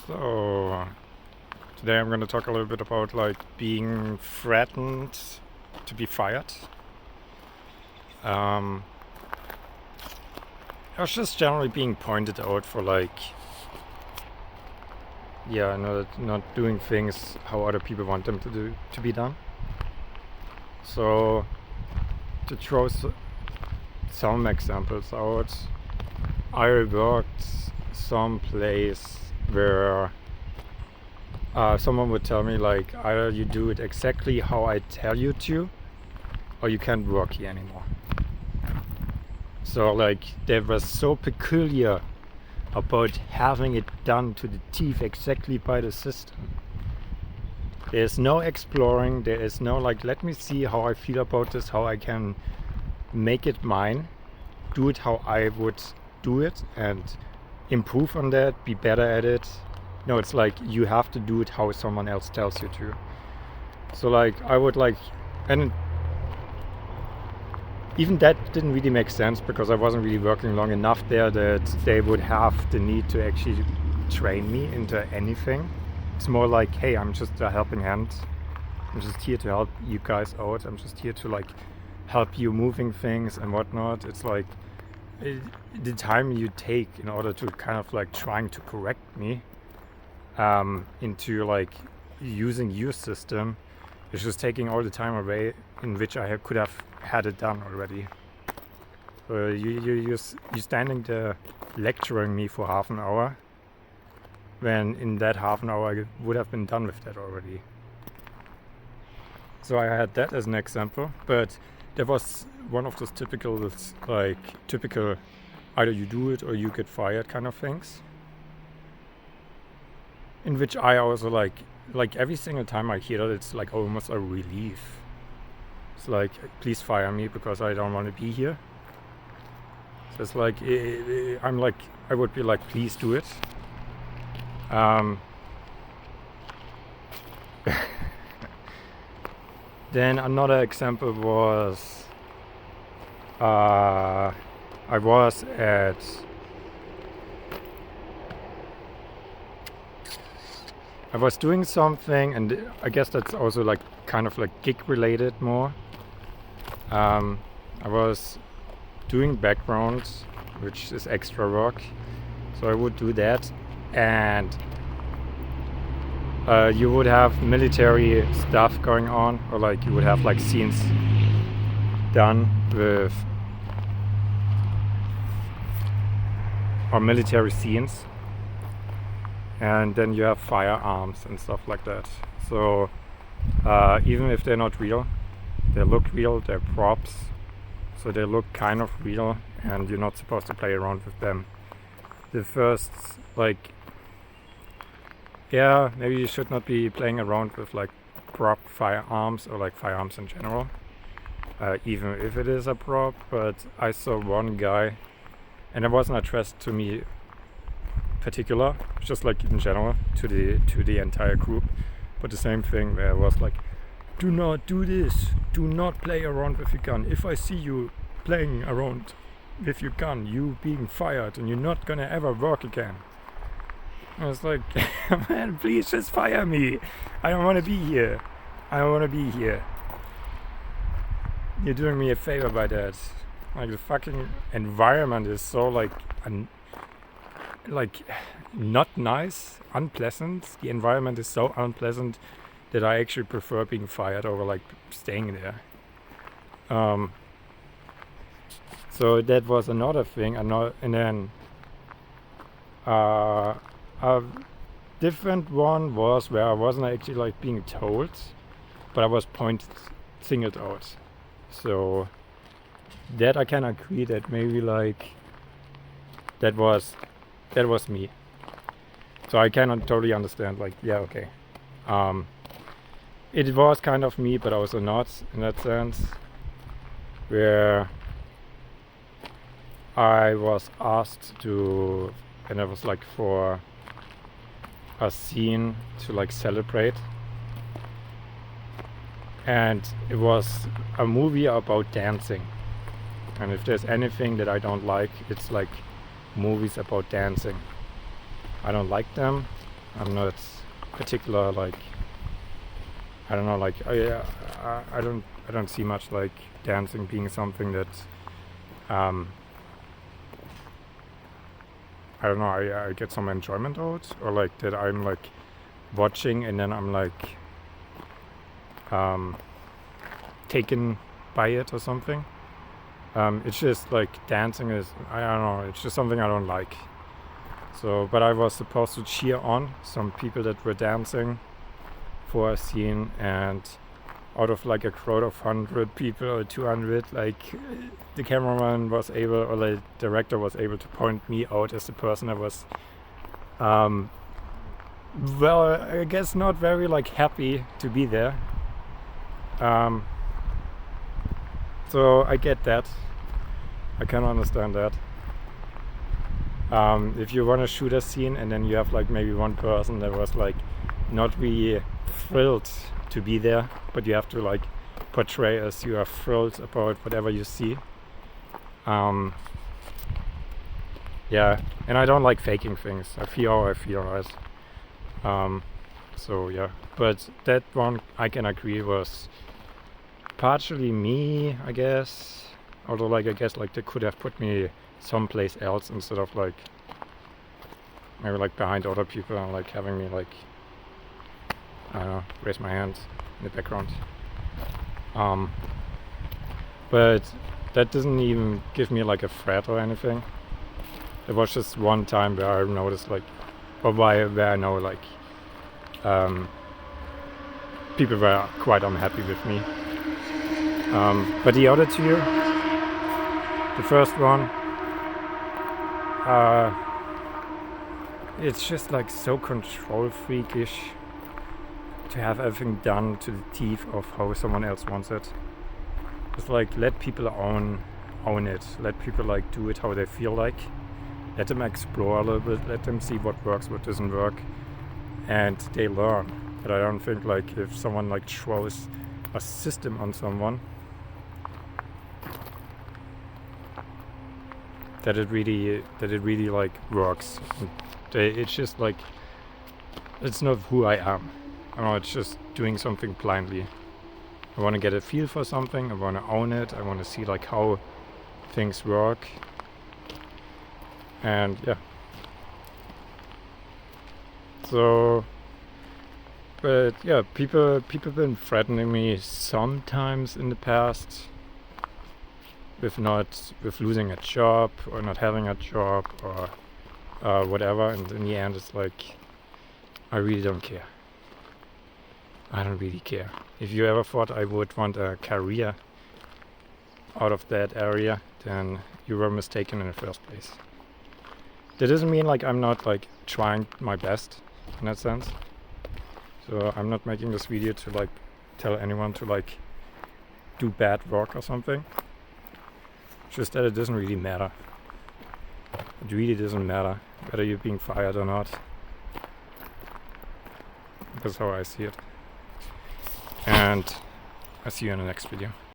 So today I'm going to talk a little bit about like being threatened to be fired. I was just generally being pointed out for like, not doing things how other people want them to be done. So to throw some examples out, I worked someplace where someone would tell me like, either you do it exactly how I tell you to, or you can't work here anymore. So like they were so peculiar about having it done to the teeth exactly by the system. There's no exploring, there is no like, let me see how I feel about this, how I can make it mine, do it how I would do it and improve on that, be better at it. No, it's like you have to do it how someone else tells you to. So like I would like, and even that didn't really make sense because I wasn't really working long enough there that they would have the need to actually train me into anything. It's more like, hey, I'm just a helping hand. I'm just here to help you guys out. I'm just here to like help you moving things and whatnot. It's like the time you take in order to kind of like trying to correct me into like using your system is just taking all the time away in which I could have had it done already. So you're standing there lecturing me for half an hour when in that half an hour I would have been done with that already. So I had that as an example, but there was one of those typical either you do it or you get fired kind of things, in which I also like every single time I hear that, it's like almost a relief. It's like, please fire me because I don't want to be here. So it's like, I would be like, please do it. Then another example was, I was doing something, and I guess that's also like kind of like gig related more. I was doing backgrounds, which is extra work, so I would do that, and you would have military stuff going on, or like you would have like scenes done with, or military scenes, and then you have firearms and stuff like that. So even if they're not real, they look real, they're props, so they look kind of real, and you're not supposed to play around with them. The first, like, yeah, maybe you should not be playing around with like prop firearms or like firearms in general, even if it is a prop. But I saw one guy, and it wasn't addressed to me particular, just like in general to the entire group, but the same thing where it was like, do not do this, do not play around with your gun. If I see you playing around with your gun, you being fired and you're not gonna ever work again. I was like, man, please just fire me. I don't want to be here. I don't want to be here. You're doing me a favor by that. Like the fucking environment is so like not nice, unpleasant. The environment is so unpleasant that I actually prefer being fired over like staying there. So that was another thing. And then a different one was where I wasn't actually like being told, but I was singled out. So that I can agree that maybe like that was me. So I cannot totally understand like, yeah, okay. It was kind of me, but also not in that sense, where I was asked to, and it was like for a scene to like celebrate, and it was a movie about dancing. And if there's anything that I don't like, it's like movies about dancing. I don't like them. I'm not particular like, I don't know, like I don't see much like dancing being something that I don't know, I get some enjoyment out, or like that I'm like watching and then I'm like taken by it or something. It's just like dancing is, I don't know, it's just something I don't like. So, but I was supposed to cheer on some people that were dancing for a scene, and out of like a crowd of 100 people or 200, like the cameraman was able, or the director was able to point me out as the person that was well, I guess not very like happy to be there. So I get that, I can understand that. If you want to shoot a scene and then you have like maybe one person that was like not really thrilled to be there, but you have to like portray as you are thrilled about whatever you see. Yeah, and I don't like faking things. I feel how I feel, right? So yeah, but that one I can agree was partially me, I guess. Although like I guess like they could have put me someplace else instead of like maybe like behind other people and like having me like, I don't know, raise my hand in the background. But that doesn't even give me like a threat or anything. It was just one time where I noticed like, or where I know like people were quite unhappy with me. But the other two, the first one, it's just like so control freakish to have everything done to the teeth of how someone else wants it. Just like let people own it. Let people like do it how they feel like. Let them explore a little bit. Let them see what works, what doesn't work, and they learn. But I don't think like if someone like throws a system on someone, that it really like works. It's just like, it's not who I am. I don't know, it's just doing something blindly. I want to get a feel for something. I want to own it. I want to see like how things work. And yeah. So, but yeah, people been threatening me sometimes in the past with losing a job or not having a job or whatever, and in the end it's like, I really don't care. I don't really care. If you ever thought I would want a career out of that area, then you were mistaken in the first place. That doesn't mean like I'm not like trying my best in that sense. So I'm not making this video to like tell anyone to like do bad work or something. Just that it doesn't really matter. It really doesn't matter whether you're being fired or not. That's how I see it. And I see you in the next video.